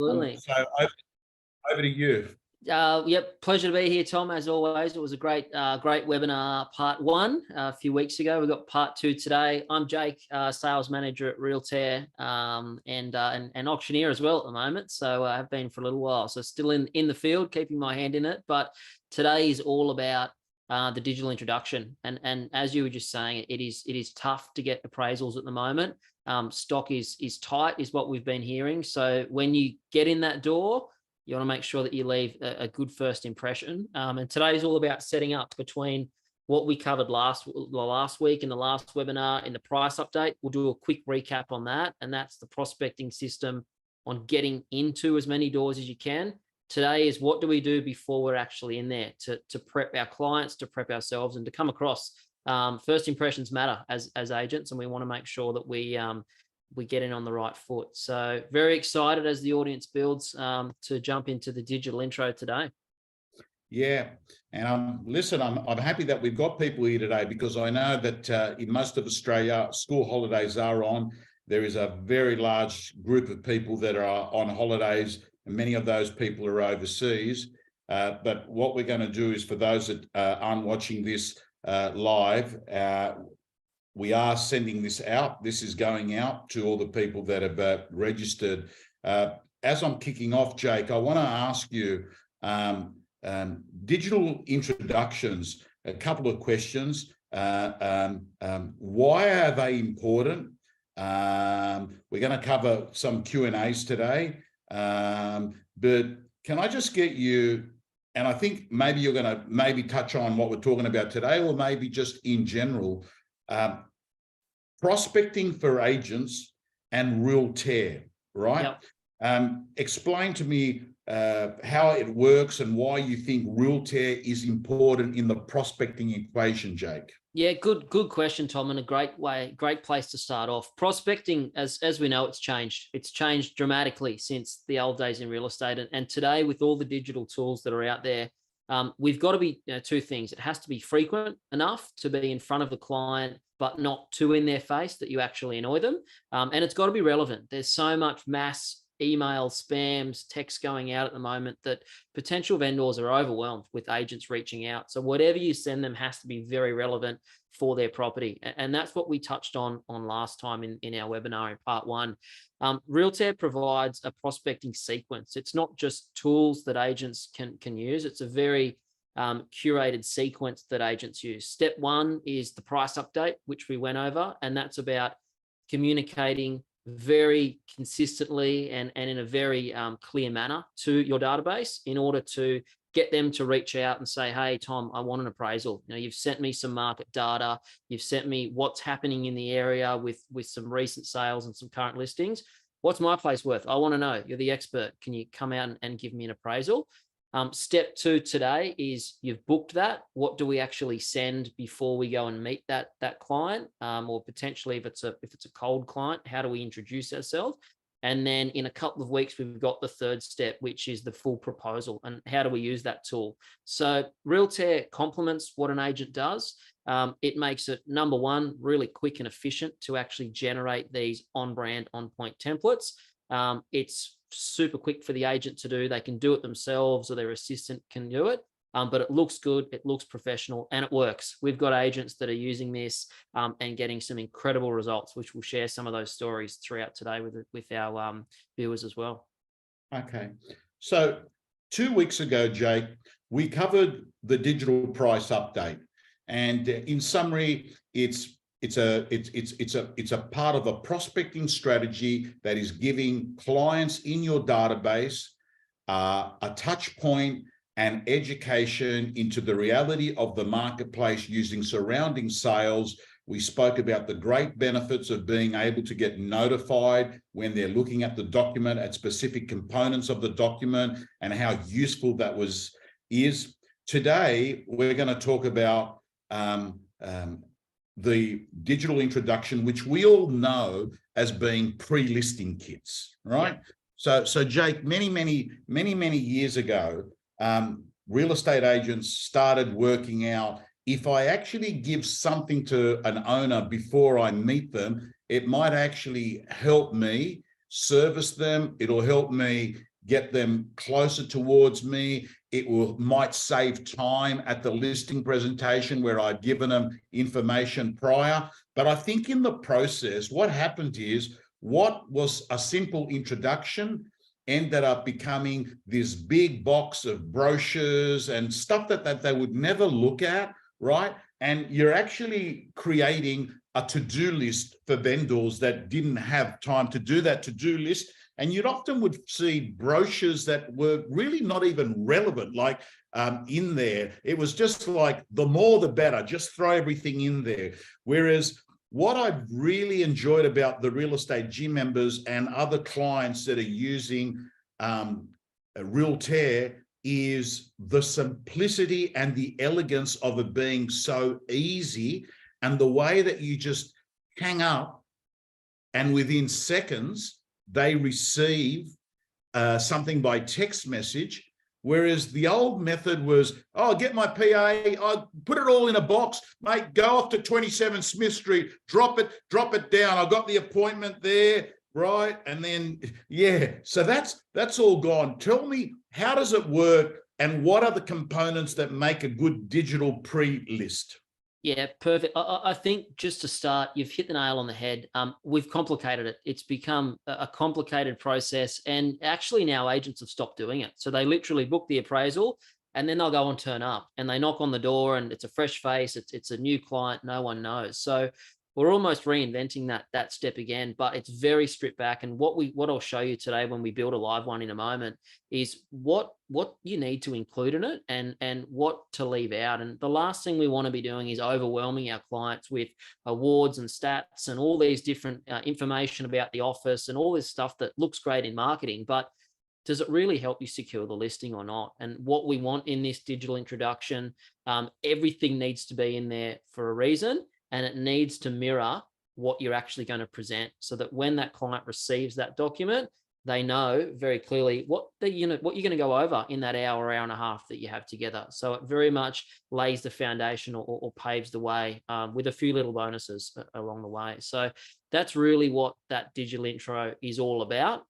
Absolutely. So over to you. Yep, pleasure to be here, Tom. As always, it was a great webinar, part one, a few weeks ago. We've got part two today. I'm Jake, sales manager at Realtair, and auctioneer as well at the moment. So I have been for a little while. So still in the field, keeping my hand in it. But today is all about the digital introduction. And as you were just saying, it is tough to get appraisals at the moment. Stock is tight, is what we've been hearing. So when you get in that door, you want to make sure that you leave a good first impression. And today is all about setting up between what we covered last week in the last webinar in the price update. We'll do a quick recap on that. And that's the prospecting system on getting into as many doors as you can. Today is what do we do before we're actually in there to prep our clients, to prep ourselves, and to come across. First impressions matter as agents, and we want to make sure that we get in on the right foot. So very excited as the audience builds to jump into the digital intro today. Yeah, and listen, I'm happy that we've got people here today, because I know that in most of Australia, school holidays are on. There is a very large group of people that are on holidays, and many of those people are overseas. But what we're going to do is, for those that aren't watching this live, we are sending this out. This is going out to all the people that have registered. As I'm kicking off, Jake, I want to ask you, digital introductions, a couple of questions. Why are they important? We're going to cover some Q&As today. But can I just get you, and I think maybe you're going to touch on what we're talking about today, or maybe just in general, prospecting for agents and Realtair, right? Yep. Explain to me how it works and why you think Realtair is important in the prospecting equation, Jake. Yeah, good question, Tom, and a great place to start off. Prospecting, as we know, it's changed. It's changed dramatically since the old days in real estate, and today, with all the digital tools that are out there, we've got to be two things. It has to be frequent enough to be in front of the client, but not too in their face that you actually annoy them. And it's got to be relevant. There's so much mass emails, spams, texts going out at the moment that potential vendors are overwhelmed with agents reaching out. So whatever you send them has to be very relevant for their property. And that's what we touched on last time in our webinar in part one. Realtair provides a prospecting sequence. It's not just tools that agents can use. It's a very curated sequence that agents use. Step one is the price update, which we went over, and that's about communicating very consistently and in a very clear manner to your database in order to get them to reach out and say, hey, Tom, I want an appraisal. You've sent me some market data. You've sent me what's happening in the area with some recent sales and some current listings. What's my place worth? I want to know. You're the expert. Can you come out and give me an appraisal? Step two today is you've booked that. What do we actually send before we go and meet that client? Or potentially if it's a cold client, how do we introduce ourselves? And then in a couple of weeks, we've got the third step, which is the full proposal. And how do we use that tool? So Realtair complements what an agent does. It makes it, number one, really quick and efficient to actually generate these on-brand, on-point templates. It's super quick for the agent to do. They can do it themselves or their assistant can do it, but it looks good, it looks professional, and it works. We've got agents that are using this and getting some incredible results, which we'll share some of those stories throughout today with our viewers as well. Okay. So 2 weeks ago, Jake, we covered the digital price update. And in summary, it's a part of a prospecting strategy that is giving clients in your database a touch point and education into the reality of the marketplace using surrounding sales. We spoke about the great benefits of being able to get notified when they're looking at the document, at specific components of the document, and how useful that is. Today, we're going to talk about the digital introduction, which we all know as being pre-listing kits, right? Yeah. So Jake, many years ago, real estate agents started working out, if I actually give something to an owner before I meet them, it might actually help me service them. It'll help me get them closer towards me. It might save time at the listing presentation where I'd given them information prior. But I think in the process, what happened is what was a simple introduction ended up becoming this big box of brochures and stuff that they would never look at, right? And you're actually creating a to-do list for vendors that didn't have time to do that to-do list. And you'd often would see brochures that were really not even relevant, like in there. It was just like, the more the better, just throw everything in there. Whereas what I've really enjoyed about the Real Estate Gym members and other clients that are using Realtair is the simplicity and the elegance of it being so easy, and the way that you just hang up and within seconds they receive something by text message. Whereas the old method was, oh, get my PA, I put it all in a box, mate, go off to 27 Smith Street, drop it down. I got the appointment there, right? And then, yeah, so that's all gone. Tell me, how does it work, and what are the components that make a good digital pre-list? Yeah, perfect. I think just to start, you've hit the nail on the head. We've complicated it. It's become a complicated process, and actually now agents have stopped doing it. So they literally book the appraisal, and then they'll go and turn up, and they knock on the door, and it's a fresh face. It's a new client. No one knows. So we're almost reinventing that step again, but it's very stripped back. And what I'll show you today when we build a live one in a moment is what you need to include in it and what to leave out. And the last thing we want to be doing is overwhelming our clients with awards and stats and all these different information about the office and all this stuff that looks great in marketing, but does it really help you secure the listing or not? And what we want in this digital introduction, everything needs to be in there for a reason. And it needs to mirror what you're actually going to present, so that when that client receives that document, they know very clearly what you're going to go over in that hour and a half that you have together. So it very much lays the foundation or paves the way with a few little bonuses along the way. So that's really what that digital intro is all about.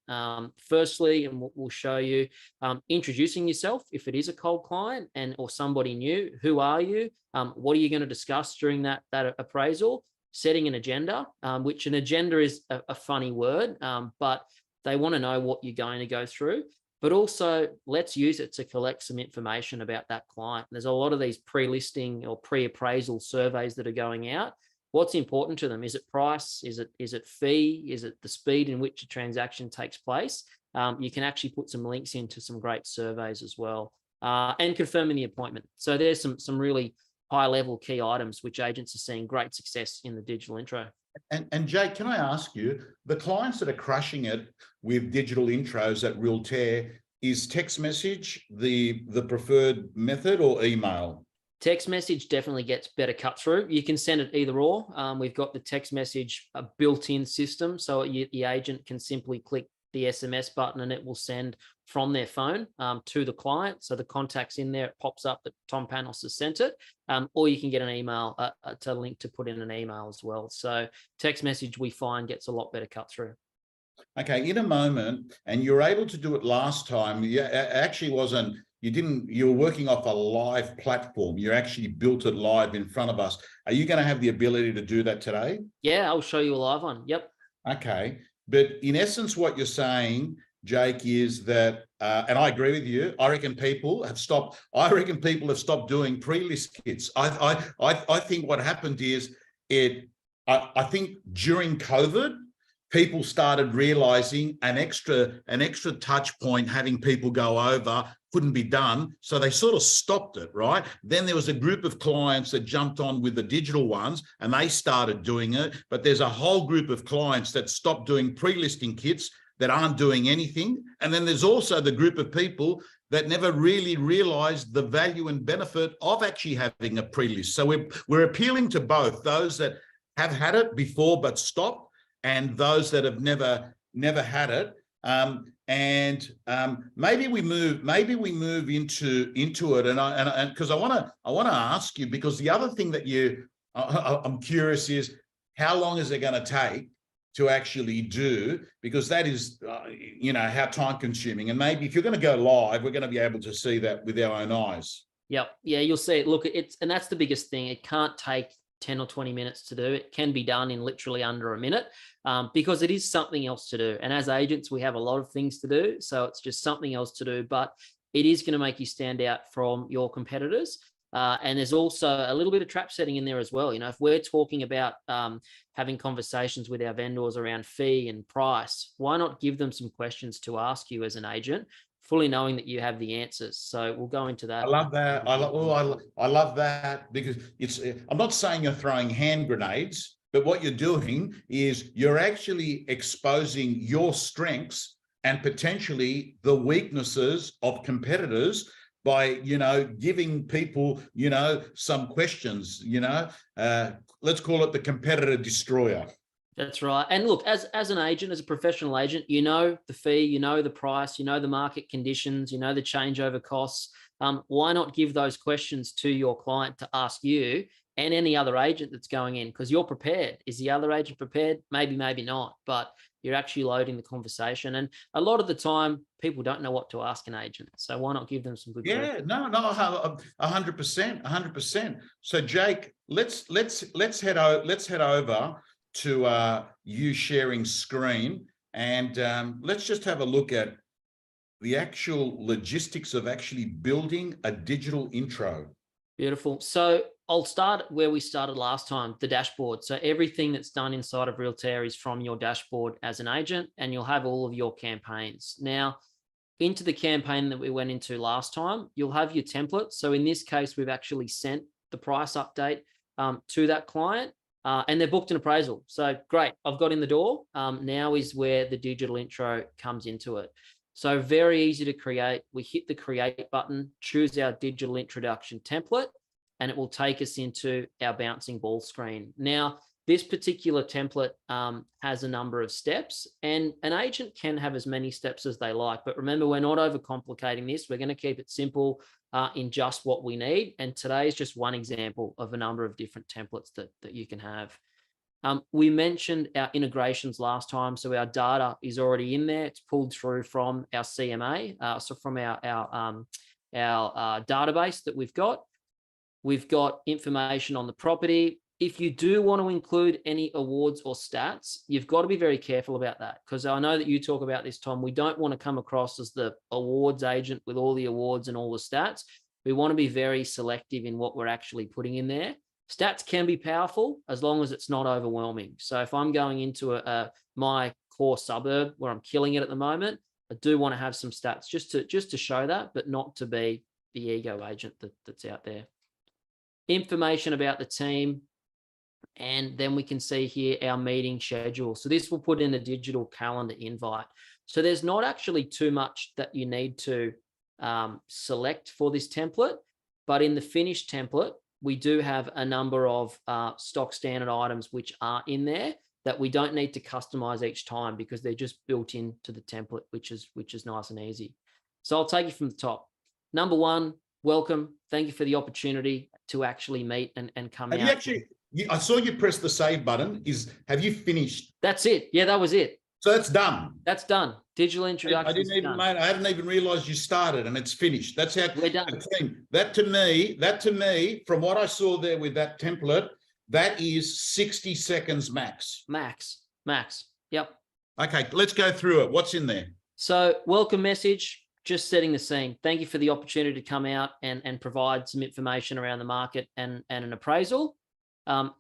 Firstly, and we'll show you, introducing yourself if it is a cold client or somebody new. Who are you? What are you going to discuss during that appraisal? Setting an agenda, which an agenda is a funny word, but they want to know what you're going to go through. But also, let's use it to collect some information about that client. There's a lot of these pre-listing or pre-appraisal surveys that are going out. What's important to them? Is it price? Is it fee? Is it the speed in which a transaction takes place? You can actually put some links into some great surveys as well, and confirming the appointment. So there's some really high-level key items which agents are seeing great success in the digital intro. And Jake, can I ask you, the clients that are crushing it with digital intros at Realtair, is text message the preferred method, or email? Text message definitely gets better cut through. You can send it either or. We've got the text message a built-in system, so the agent can simply click the SMS button and it will send from their phone to the client. So the contact's in there, it pops up that Tom Panos has sent it, or you can get an email to link to put in an email as well. So text message we find gets a lot better cut through. Okay, in a moment, and you're able to do it last time. You actually wasn't. You were working off a live platform. You actually built it live in front of us. Are you going to have the ability to do that today? Yeah, I'll show you a live one. Yep. Okay. But in essence, what you're saying, Jake, is that, and I agree with you, I reckon people have stopped doing pre-list kits. I think what happened is I think during COVID, people started realizing an extra touch point, having people go over, couldn't be done. So they sort of stopped it, right? Then there was a group of clients that jumped on with the digital ones and they started doing it. But there's a whole group of clients that stopped doing pre-listing kits that aren't doing anything. And then there's also the group of people that never really realized the value and benefit of actually having a pre-list. So we're appealing to both those that have had it before but stopped, and those that have never had it. Maybe we move into it, and because I want to ask you, because the other thing that I'm curious is, how long is it going to take to actually do, because that is, how time consuming. And maybe if you're going to go live, we're going to be able to see that with our own eyes. Yep. Yeah, you'll see it. Look, and that's the biggest thing. It can't take 10 or 20 minutes to do. It can be done in literally under a minute, because it is something else to do. And as agents, we have a lot of things to do. So it's just something else to do, but it is going to make you stand out from your competitors. And there's also a little bit of trap setting in there as well. If we're talking about having conversations with our vendors around fee and price, why not give them some questions to ask you as an agent, fully knowing that you have the answers? So we'll go into that. I love that. I love that, because I'm not saying you're throwing hand grenades, but what you're doing is you're actually exposing your strengths and potentially the weaknesses of competitors by, giving people, some questions, let's call it the competitor destroyer. That's right. And look, as an agent, as a professional agent, you know the fee, you know the price, you know the market conditions, you know the changeover costs. Why not give those questions to your client to ask you and any other agent that's going in? Because you're prepared. Is the other agent prepared? Maybe, maybe not. But you're actually loading the conversation. And a lot of the time, people don't know what to ask an agent. So why not give them some good questions? Yeah, no, 100%, 100%. So Jake, let's head over to you sharing screen, and let's just have a look at the actual logistics of actually building a digital intro. Beautiful. So I'll start where we started last time, the dashboard. So everything that's done inside of Realtair is from your dashboard as an agent, and you'll have all of your campaigns. Now, into the campaign that we went into last time, you'll have your template. So in this case, we've actually sent the price update to that client, and they're booked an appraisal. So great, I've got in the door. Now is where the digital intro comes into it. So very easy to create. We hit the create button, choose our digital introduction template, and it will take us into our bouncing ball screen. Now, this particular template has a number of steps, and an agent can have as many steps as they like. But remember, we're not overcomplicating this. We're going to keep it simple in just what we need. And today is just one example of a number of different templates that you can have. We mentioned our integrations last time. So our data is already in there. It's pulled through from our CMA, so from our database that we've got. We've got information on the property. If you do want to include any awards or stats, you've got to be very careful about that, because I know that you talk about this, Tom. We don't want to come across as the awards agent with all the awards and all the stats. We want to be very selective in what we're actually putting in there. Stats can be powerful as long as it's not overwhelming. So if I'm going into my core suburb where I'm killing it at the moment, I do want to have some stats just to show that, but not to be the ego agent that's out there. Information about the team, and then we can see here our meeting schedule. So this will put in a digital calendar invite. So there's not actually too much that you need to select for this template, but in the finished template, we do have a number of stock standard items which are in there that we don't need to customize each time, because they're just built into the template, which is nice and easy. So I'll take you from the top. Number one, welcome. Thank you for the opportunity to actually meet and come out. I saw you press the save button. Have you finished? That's it. Yeah, that was it. So that's done. That's done. Digital introduction. I hadn't even realized you started, and it's finished. That's how we're done. That to me, from what I saw there with that template, that is 60 seconds max. Max. Yep. Okay, let's go through it. What's in there? So welcome message, just setting the scene. Thank you for the opportunity to come out and provide some information around the market and an appraisal.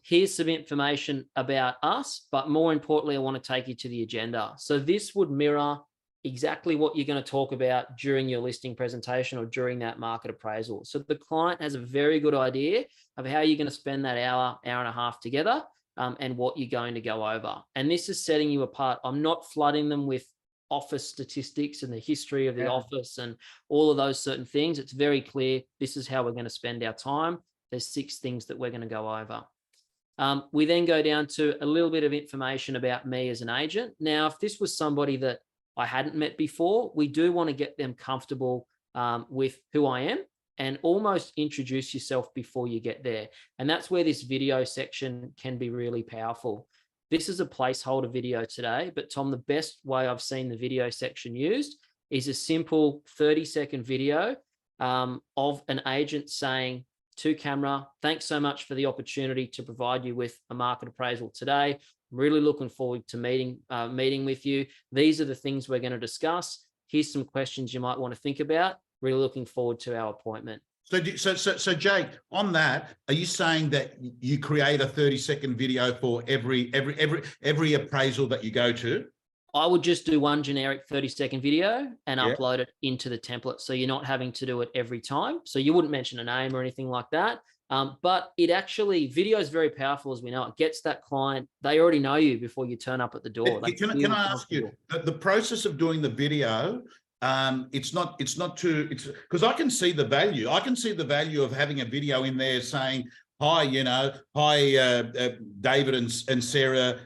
Here's some information about us, but more importantly, I want to take you to the agenda. So this would mirror exactly what you're going to talk about during your listing presentation or during that market appraisal. So the client has a very good idea of how you're going to spend that hour and a half together, and what you're going to go over. And this is setting you apart. I'm not flooding them with office statistics and the history of the office and all of those certain things. It's very clear. This is how we're going to spend our time. There's 6 things that we're going to go over. We then go down to a little bit of information about me as an agent. Now, if this was somebody that I hadn't met before, we do want to get them comfortable with who I am and almost introduce yourself before you get there. And that's where this video section can be really powerful. This is a placeholder video today, but Tom, the best way I've seen the video section used is a simple 30-second video of an agent saying to camera, thanks so much for the opportunity to provide you with a market appraisal today. I'm really looking forward to meeting with you. These are the things we're going to discuss. Here's some questions you might want to think about. Really looking forward to our appointment. So Jake, on that, are you saying that you create a 30-second video for every appraisal that you go to? I would just do one generic 30-second video and Yeah. upload it into the template. So you're not having to do it every time. So you wouldn't mention a name or anything like that. But it actually, video is very powerful, as we know. It gets that client, they already know you before you turn up at the door. Can I ask you, the process of doing the video, it's not because I can see the value. I can see the value of having a video in there saying, hi, David and Sarah,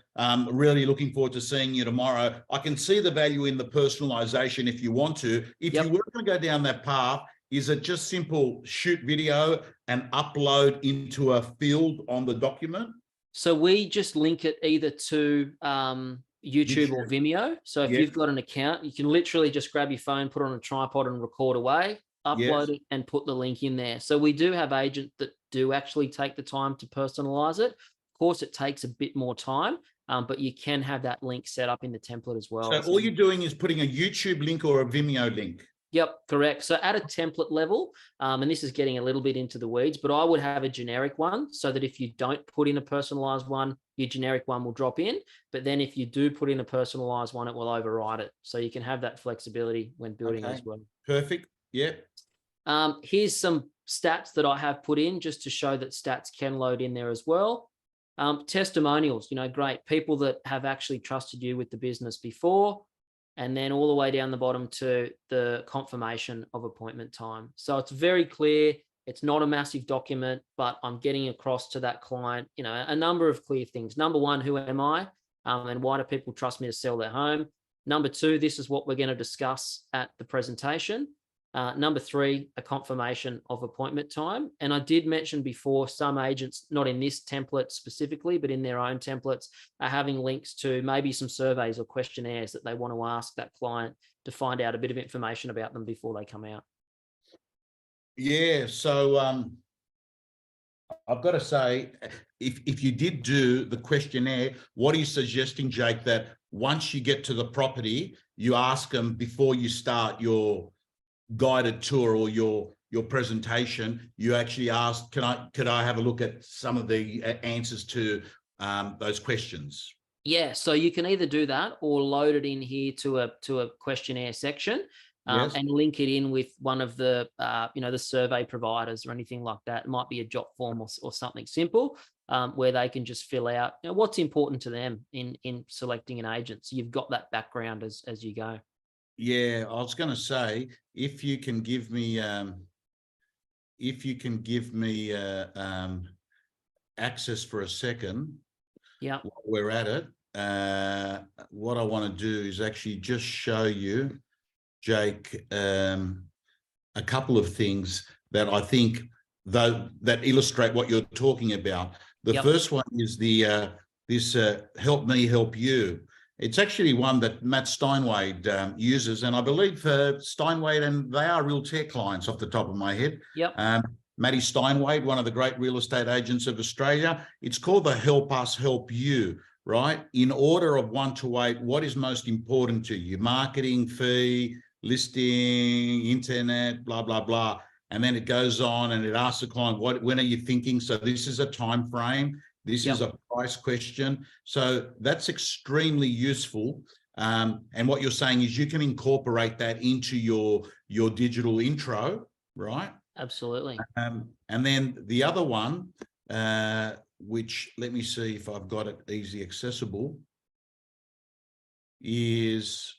really looking forward to seeing you tomorrow. I can see the value in the personalization if you want to. If you were going to go down that path, is it just simple shoot video and upload into a field on the document? So we just link it either to YouTube or Vimeo. So if you've got an account, you can literally just grab your phone, put it on a tripod and record away, upload it and put the link in there. So we do have agents that do actually take the time to personalize it. Of course, it takes a bit more time, but you can have that link set up in the template as well. So all you're doing is putting a YouTube link or a Vimeo link. Yep, correct. So at a template level, and this is getting a little bit into the weeds, but I would have a generic one so that if you don't put in a personalized one, your generic one will drop in. But then if you do put in a personalized one, it will override it. So you can have that flexibility when building as well. Perfect. Yeah. Here's some stats that I have put in just to show that stats can load in there as well. Testimonials, great. People that have actually trusted you with the business before. And then all the way down the bottom to the confirmation of appointment time. So it's very clear. It's not a massive document, but I'm getting across to that client, a number of clear things. Number one, who am I? And why do people trust me to sell their home? Number two, this is what we're going to discuss at the presentation. Number three, a confirmation of appointment time. And I did mention before, some agents, not in this template specifically, but in their own templates, are having links to maybe some surveys or questionnaires that they want to ask that client to find out a bit of information about them before they come out. Yeah, so I've got to say, if you did do the questionnaire, what are you suggesting, Jake, that once you get to the property, you ask them before you start your guided tour or your presentation, you actually ask, could I have a look at some of the answers to those questions? Yeah, so you can either do that or load it in here to a questionnaire section and link it in with one of the the survey providers or anything like that. It might be a jot form or something simple where they can just fill out what's important to them in selecting an agent. So you've got that background as you go. Yeah, I was going to say, if you can give me access for a second, while we're at it, what I want to do is actually just show you, Jake, a couple of things that I think that illustrate what you're talking about. The first one is this help me help you. It's actually one that Matt Steinwade uses, and I believe Steinwade, and they are Realtair clients off the top of my head. Matty Steinwade, one of the great real estate agents of Australia. It's called the Help Us Help You, right? In order of 1 to 8, what is most important to you? Marketing, fee, listing, internet, blah, blah, blah. And then it goes on and it asks the client, when are you thinking? So this is a time frame. This is a price question. So that's extremely useful. And what you're saying is you can incorporate that into your digital intro, right? Absolutely. And then the other one, which let me see if I've got it easy accessible, is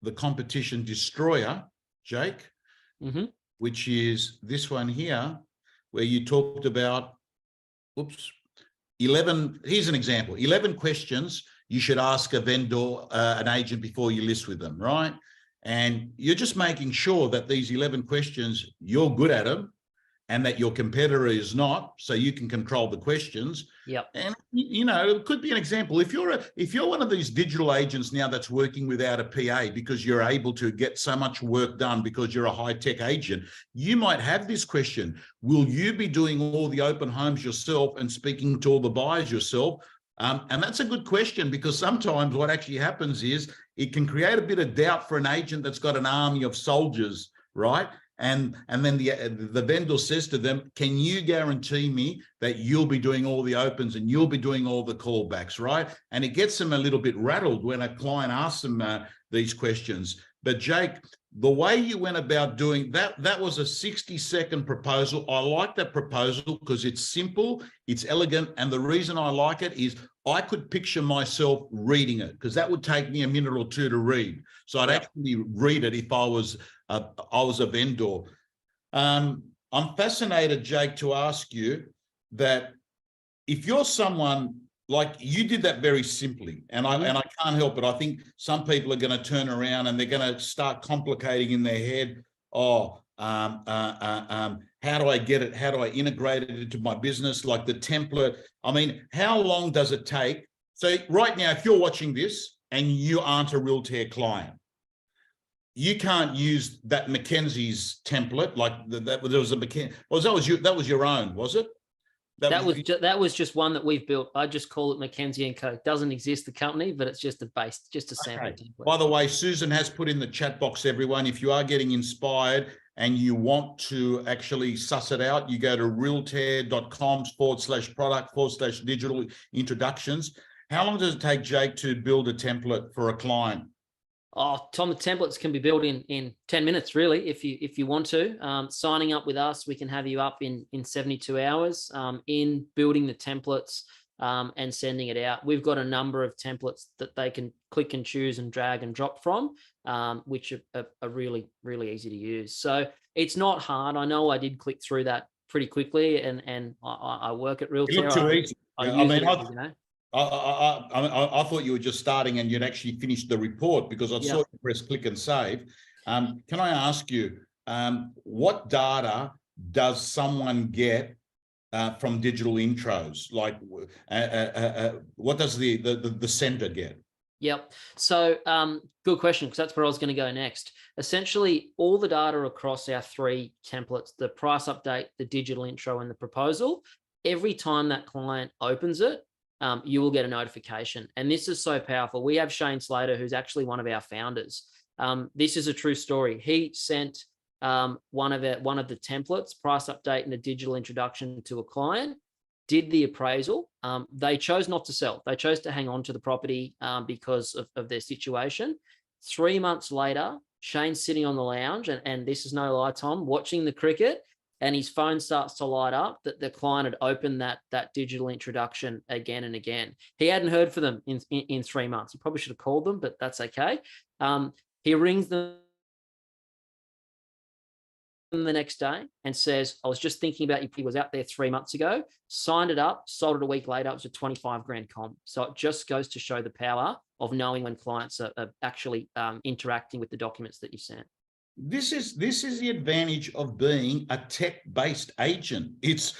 the competition destroyer, Jake, which is this one here, where you talked about 11, here's an example, 11 questions you should ask a vendor, an agent before you list with them, right? And you're just making sure that these 11 questions, you're good at them and that your competitor is not, so you can control the questions. Yep. And it could be an example. If you're one of these digital agents now that's working without a PA because you're able to get so much work done because you're a high-tech agent, you might have this question: will you be doing all the open homes yourself and speaking to all the buyers yourself? And that's a good question, because sometimes what actually happens is it can create a bit of doubt for an agent that's got an army of soldiers, right? And then the vendor says to them, can you guarantee me that you'll be doing all the opens and you'll be doing all the callbacks, right? And it gets them a little bit rattled when a client asks them these questions. But Jake, the way you went about doing that was a 60-second proposal. I like that proposal because it's simple, it's elegant. And the reason I like it is I could picture myself reading it, because that would take me a minute or two to read. So I'd actually read it if I was a vendor. I'm fascinated, Jake, to ask you that if you're someone like you did that very simply, and I can't help it. I think some people are going to turn around and they're going to start complicating in their head. How do I get it? How do I integrate it into my business? Like the template. I mean, how long does it take? So right now, if you're watching this and you aren't a Realtair client, you can't use that Mackenzie's template. Like there was a McKenzie. Well, that was your own, was it? That was just one that we've built. I just call it Mackenzie & Co. It doesn't exist, the company, but it's just a sample template. By the way, Susan has put in the chat box, everyone, if you are getting inspired and you want to actually suss it out, you go to realtair.com/product/digital introductions. How long does it take, Jake, to build a template for a client? Oh, Tom, the templates can be built in 10 minutes, really, if you want to. Signing up with us, we can have you up in 72 hours in building the templates and sending it out. We've got a number of templates that they can click and choose and drag and drop from, which are really, really easy to use. So it's not hard. I know I did click through that pretty quickly, and I work at Realtair. It looked too easy. I thought you were just starting and you'd actually finished the report, because I saw you press click and save. Can I ask you, what data does someone get from digital intros? Like, what does the sender get? Yep. So good question, because that's where I was going to go next. Essentially, all the data across our three templates, the price update, the digital intro, and the proposal, every time that client opens it, you will get a notification. And this is so powerful. We have Shane Slater, who's actually one of our founders. This is a true story. He sent one of the templates, price update and the digital introduction, to a client, did the appraisal. They chose not to sell. They chose to hang on to the property because of their situation. 3 months later, Shane's sitting on the lounge, and this is no lie, Tom, watching the cricket, and his phone starts to light up that the client had opened that digital introduction again and again. He hadn't heard from them in 3 months. He probably should have called them, but that's okay. He rings them the next day and says, I was just thinking about you. He was out there 3 months ago, signed it up, sold it a week later. It was a 25 grand comp. So it just goes to show the power of knowing when clients are actually interacting with the documents that you sent. This is the advantage of being a tech-based agent. It's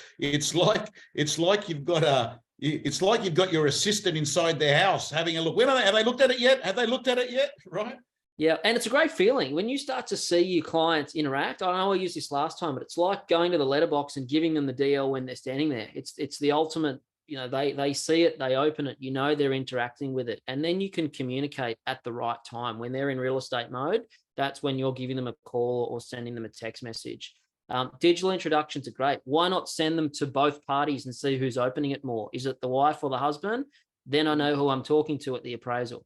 like you've got your assistant inside their house having a look. Have they looked at it yet? Have they looked at it yet? Right? Yeah, and it's a great feeling when you start to see your clients interact. I know I used this last time, but it's like going to the letterbox and giving them the DL when they're standing there. It's the ultimate. They see it, they open it, they're interacting with it, and then you can communicate at the right time when they're in real estate mode. That's when you're giving them a call or sending them a text message. Digital introductions are great. Why not send them to both parties and see who's opening it more? Is it the wife or the husband? Then I know who I'm talking to at the appraisal.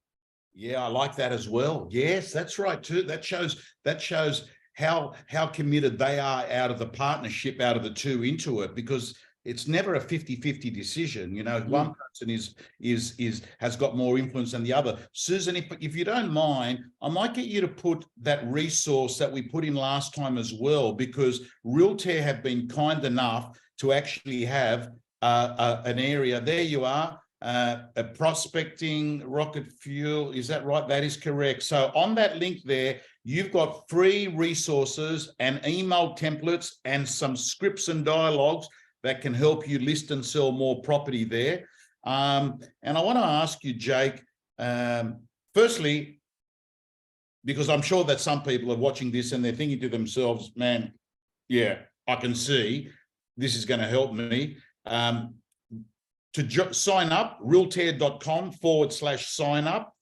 Yeah, I like that as well. Yes, that's right too. That shows how committed they are out of the partnership, out of the two into it, because it's never a 50-50 decision. One person has got more influence than the other. Susan, if you don't mind, I might get you to put that resource that we put in last time as well, because Realtair have been kind enough to actually have an area. There you are. A prospecting rocket fuel. Is that right? That is correct. So on that link there, you've got free resources and email templates and some scripts and dialogues that can help you list and sell more property there. And I want to ask you, Jake, firstly, because I'm sure that some people are watching this and they're thinking to themselves, man, yeah, I can see this is going to help me. To sign up, realtair.com/sign up/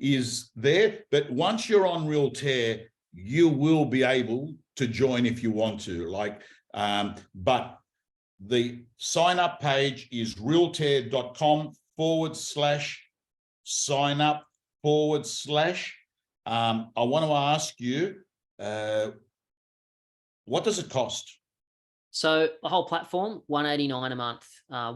is there. But once you're on Realtair, you will be able to join if you want to. But the sign up page is realtair.com/sign up/. I want to ask you, what does it cost? So the whole platform, $189 a month,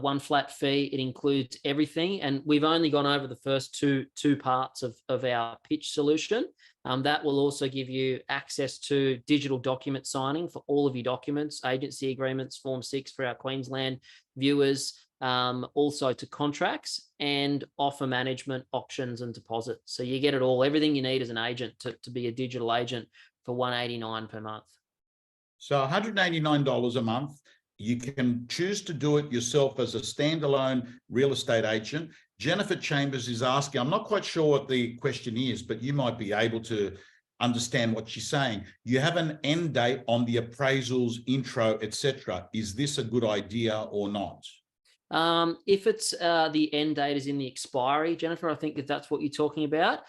one flat fee. It includes everything. And we've only gone over the first two parts of our pitch solution. That will also give you access to digital document signing for all of your documents, agency agreements, Form 6 for our Queensland viewers, also to contracts and offer management, options and deposits. So you get it all, everything you need as an agent to be a digital agent for $189 per month. So $189 a month. You can choose to do it yourself as a standalone real estate agent. Jennifer Chambers is asking, I'm not quite sure what the question is, but you might be able to understand what she's saying. You have an end date on the appraisals, intro, etc. Is this a good idea or not? If it's the end date is in the expiry, Jennifer, I think that's what you're talking about.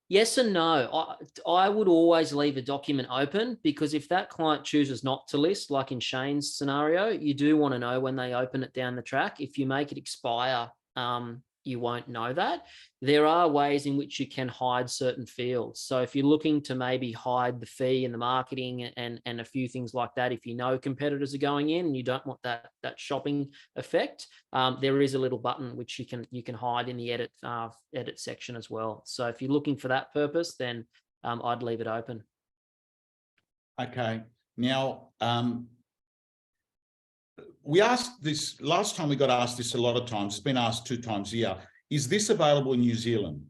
Yes and no. I would always leave a document open, because if that client chooses not to list, like in Shane's scenario, you do want to know when they open it down the track. If you make it expire, you won't know that. There are ways in which you can hide certain fields. So if you're looking to maybe hide the fee and the marketing and a few things like that, if you know competitors are going in and you don't want that shopping effect, there is a little button which you can hide in the edit section as well. So if you're looking for that purpose, then I'd leave it open. Okay. Now, we asked this last time, we got asked this a lot of times. It's been asked 2 times here. Is this available in New Zealand?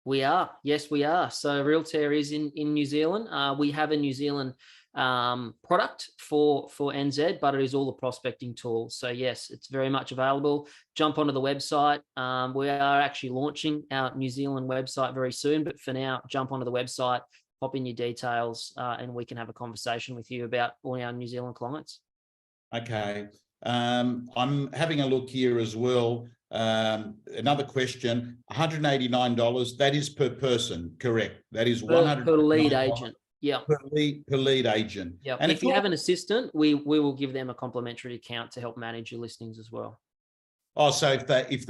We are. Yes, we are. So Realtair is in New Zealand. We have a New Zealand product for NZ, but it is all the prospecting tools. So yes, it's very much available. Jump onto the website. We are actually launching our New Zealand website very soon, but for now, jump onto the website, pop in your details, and we can have a conversation with you about all our New Zealand clients. Okay. I'm having a look here as well. Another question, $189, that is per person, correct? That is $100 per lead agent. Yeah. Per lead agent. Yeah. And if you have an assistant, we will give them a complimentary account to help manage your listings as well. Oh, so if they've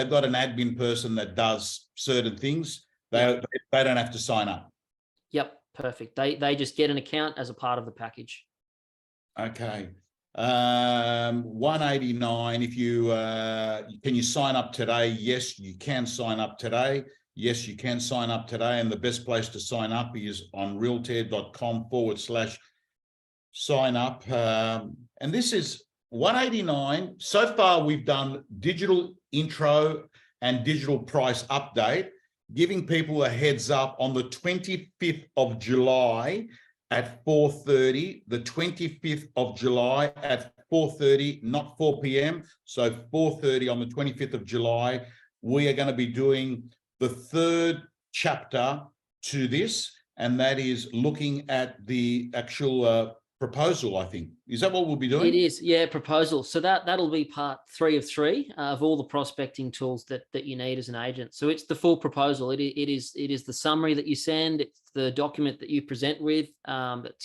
got an admin person that does certain things, they don't have to sign up. Yep, perfect. They just get an account as a part of the package. Okay. 189. If you can you sign up today? Yes, you can sign up today. Yes, you can sign up today. And the best place to sign up is on realtair.com/sign up. And this is 189. So far, we've done digital intro and digital price update, giving people a heads up on the 25th of July at 4:30, the 25th of July at 4:30, not 4 p.m. So 4:30 on the 25th of July, we are going to be doing the 3rd chapter to this, and that is looking at the actual proposal, I think. Is that what we'll be doing? It is, yeah, proposal. So that'll be part 3 of 3 of all the prospecting tools that you need as an agent. So it's the full proposal. It is the summary that you send. It's the document that you present with that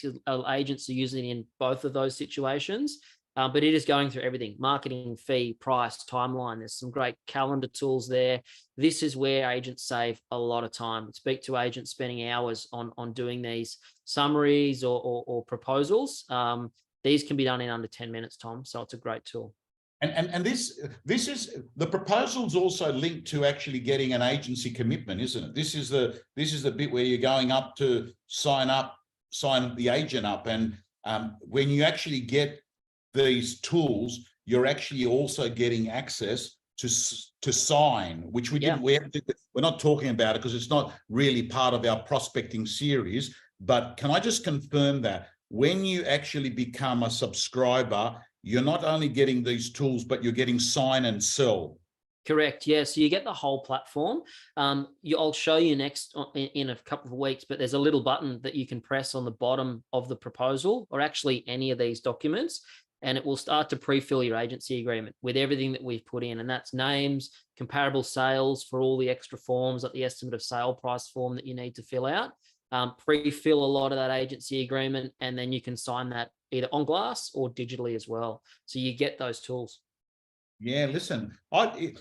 agents are using in both of those situations. But it is going through everything: marketing, fee, price, timeline. There's some great calendar tools there. This is where agents save a lot of time. Speak to agents spending hours on doing these summaries or proposals. These can be done in under 10 minutes, Tom. So it's a great tool. And this is the proposal's also linked to actually getting an agency commitment, isn't it? This is the bit where you're going up to sign the agent up, and when you actually get these tools, you're actually also getting access to sign, which we didn't. We're not talking about it because it's not really part of our prospecting series. But can I just confirm that when you actually become a subscriber, you're not only getting these tools, but you're getting sign and sell? Correct. Yeah. So you get the whole platform. I'll show you next in a couple of weeks, but there's a little button that you can press on the bottom of the proposal, or actually any of these documents, and it will start to pre-fill your agency agreement with everything that we've put in. And that's names, comparable sales for all the extra forms, like the estimate of sale price form that you need to fill out. Pre-fill a lot of that agency agreement, and then you can sign that either on glass or digitally as well. So you get those tools. Yeah, listen,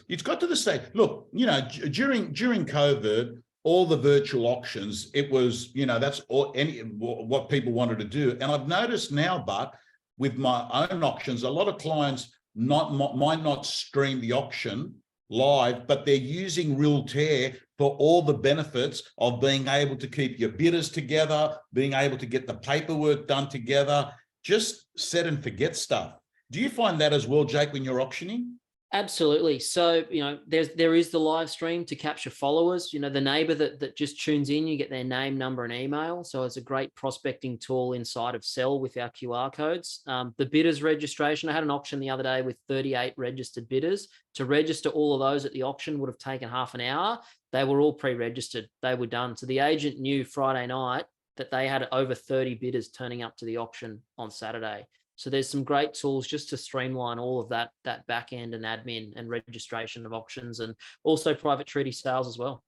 it's got to the stage. Look, during COVID, all the virtual auctions, it was, that's what people wanted to do. And I've noticed now, but with my own auctions, a lot of clients might not stream the auction live, but they're using Realtair for all the benefits of being able to keep your bidders together, being able to get the paperwork done together, just set and forget stuff. Do you find that as well, Jake, when you're auctioning? Absolutely. So, there is the live stream to capture followers. The neighbor that just tunes in, you get their name, number, and email. So it's a great prospecting tool inside of Sell with our QR codes. The bidders registration, I had an auction the other day with 38 registered bidders. To register all of those at the auction would have taken half an hour. They were all pre-registered. They were done. So the agent knew Friday night that they had over 30 bidders turning up to the auction on Saturday. So there's some great tools just to streamline all of that back end and admin and registration of auctions, and also private treaty sales as well.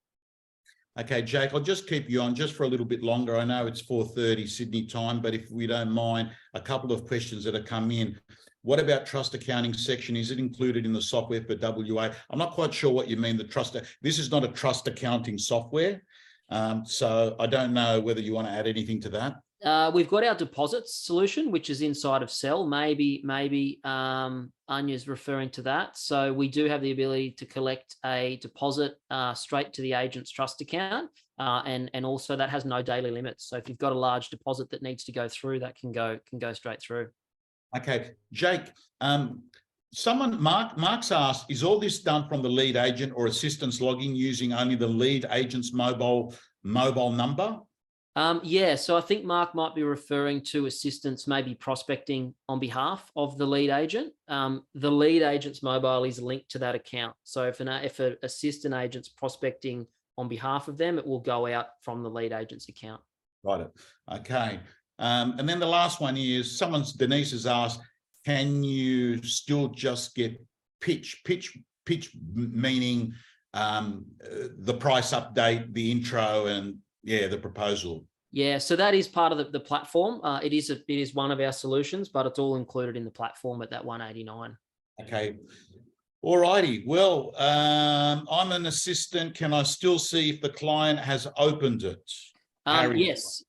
Okay, Jake, I'll just keep you on just for a little bit longer. I know it's 4:30 Sydney time, but if we don't mind, a couple of questions that have come in. What about trust accounting section? Is it included in the software for WA? I'm not quite sure what you mean, this is not a trust accounting software. So I don't know whether you want to add anything to that. We've got our deposits solution, which is inside of Sell. Maybe Anya's referring to that. So we do have the ability to collect a deposit straight to the agent's trust account, and also that has no daily limits. So if you've got a large deposit that needs to go through, that can go straight through. Okay, Jake. Mark's asked, is all this done from the lead agent or assistance logging using only the lead agent's mobile number? Yeah, so I think Mark might be referring to assistants maybe prospecting on behalf of the lead agent. The lead agent's mobile is linked to that account. So if an assistant agent's prospecting on behalf of them, it will go out from the lead agent's account. Right. Okay. And then the last one is Denise has asked, can you still just get pitch meaning the price update, the intro, and the proposal? Yeah, so that is part of the platform. It is one of our solutions, but it's all included in the platform at that 189. Okay. All righty. Well, I'm an assistant. Can I still see if the client has opened it? Yes.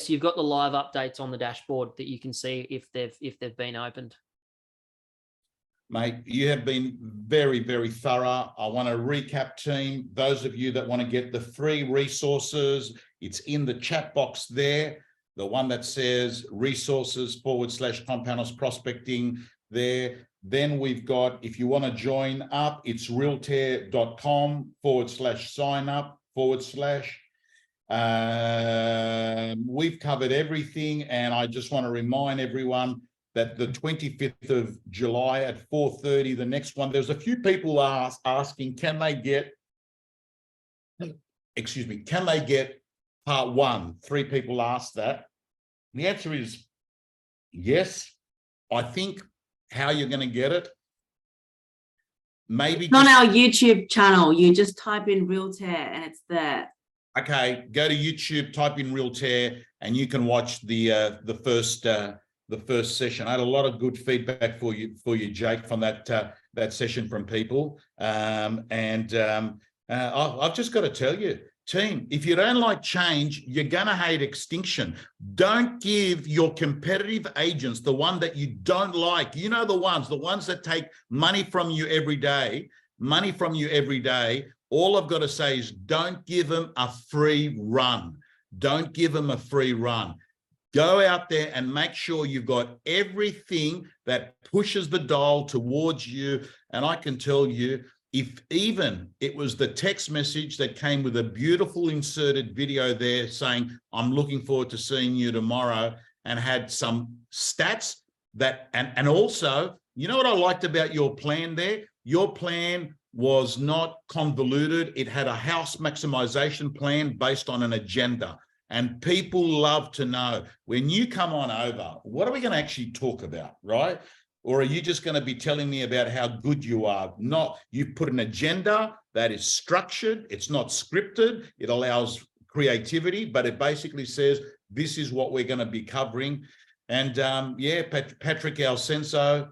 You've got the live updates on the dashboard that you can see if they've been opened. Mate, you have been very, very thorough. I want to recap, team. Those of you that want to get the free resources, it's in the chat box there. The one that says resources / Panos prospecting there. Then we've got, if you want to join up, it's realtair.com /sign up /. We've covered everything. And I just want to remind everyone that the 25th of July at 4:30, the next one, there's a few people asking, can they get part one? 3 people asked that. The answer is yes. I think how you're going to get it, maybe on our YouTube channel. You just type in Realtair and it's there. Okay, go to YouTube, type in Realtair, and you can watch the first session. I had a lot of good feedback for you, Jake, from that session from people. I've just got to tell you, team, if you don't like change, you're going to hate extinction. Don't give your competitive agents, the one that you don't like, the ones that take money from you every day. All I've got to say is don't give them a free run. Don't give them a free run. Go out there and make sure you've got everything that pushes the dial towards you. And I can tell you, if even it was the text message that came with a beautiful inserted video there saying, I'm looking forward to seeing you tomorrow, and had some stats that, and also, you know what I liked about your plan there? Your plan was not convoluted. It had a house maximization plan based on an agenda. And people love to know, when you come on over, what are we going to actually talk about, right? Or are you just going to be telling me about how good you are? Not, you've put an agenda that is structured. It's not scripted. It allows creativity, but it basically says, this is what we're going to be covering. And yeah, Patrick Ascenso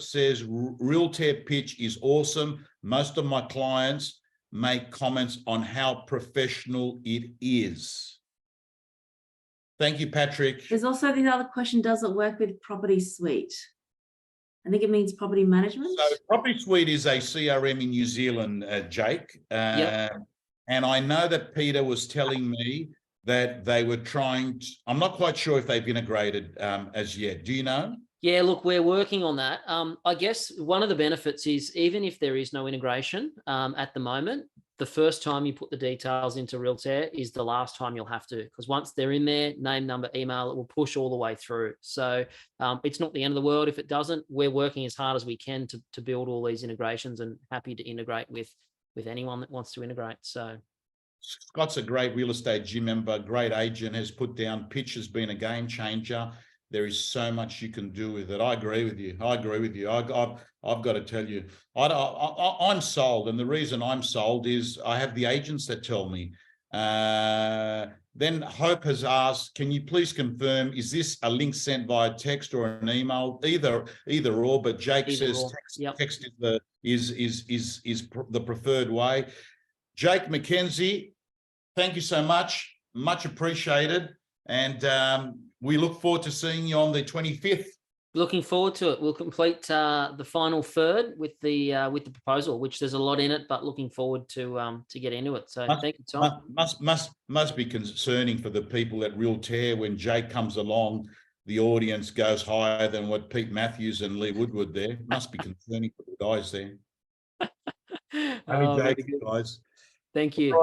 says, Realtair pitch is awesome. Most of my clients make comments on how professional it is. Thank you, Patrick. There's also the other question, does it work with Property Suite? I think it means property management. So Property Suite is a CRM in New Zealand, Jake. Yep. And I know that Peter was telling me that they were trying to, I'm not quite sure if they've integrated as yet. Do you know? Yeah, look, we're working on that. I guess one of the benefits is, even if there is no integration at the moment, the first time you put the details into Realtair is the last time you'll have to, because once they're in there, name, number, email, it will push all the way through. So it's not the end of the world if it doesn't. We're working as hard as we can to build all these integrations, and happy to integrate with anyone that wants to integrate. So Scott's a great real estate gym member, great agent, has put down, pitch has been a game changer. There is so much you can do with it. I agree with you. I agree with you. I've got to tell you, I'm sold. And the reason I'm sold is I have the agents that tell me. Then Hope has asked, can you please confirm, is this a link sent via text or an email? Either or, but Jake says text, yep. Text is the preferred way. Jake McKenzie, thank you so much. Much appreciated. And we look forward to seeing you on the 25th. Looking forward to it. We'll complete the final third with the proposal, which there's a lot in it, but looking forward to get into it. So thank you, Tom. Must be concerning for the people at Realtair when Jake comes along. The audience goes higher than what Pete Matthews and Lee Woodward there. Must be concerning for the guys there. Happy Jake, guys. Thank you.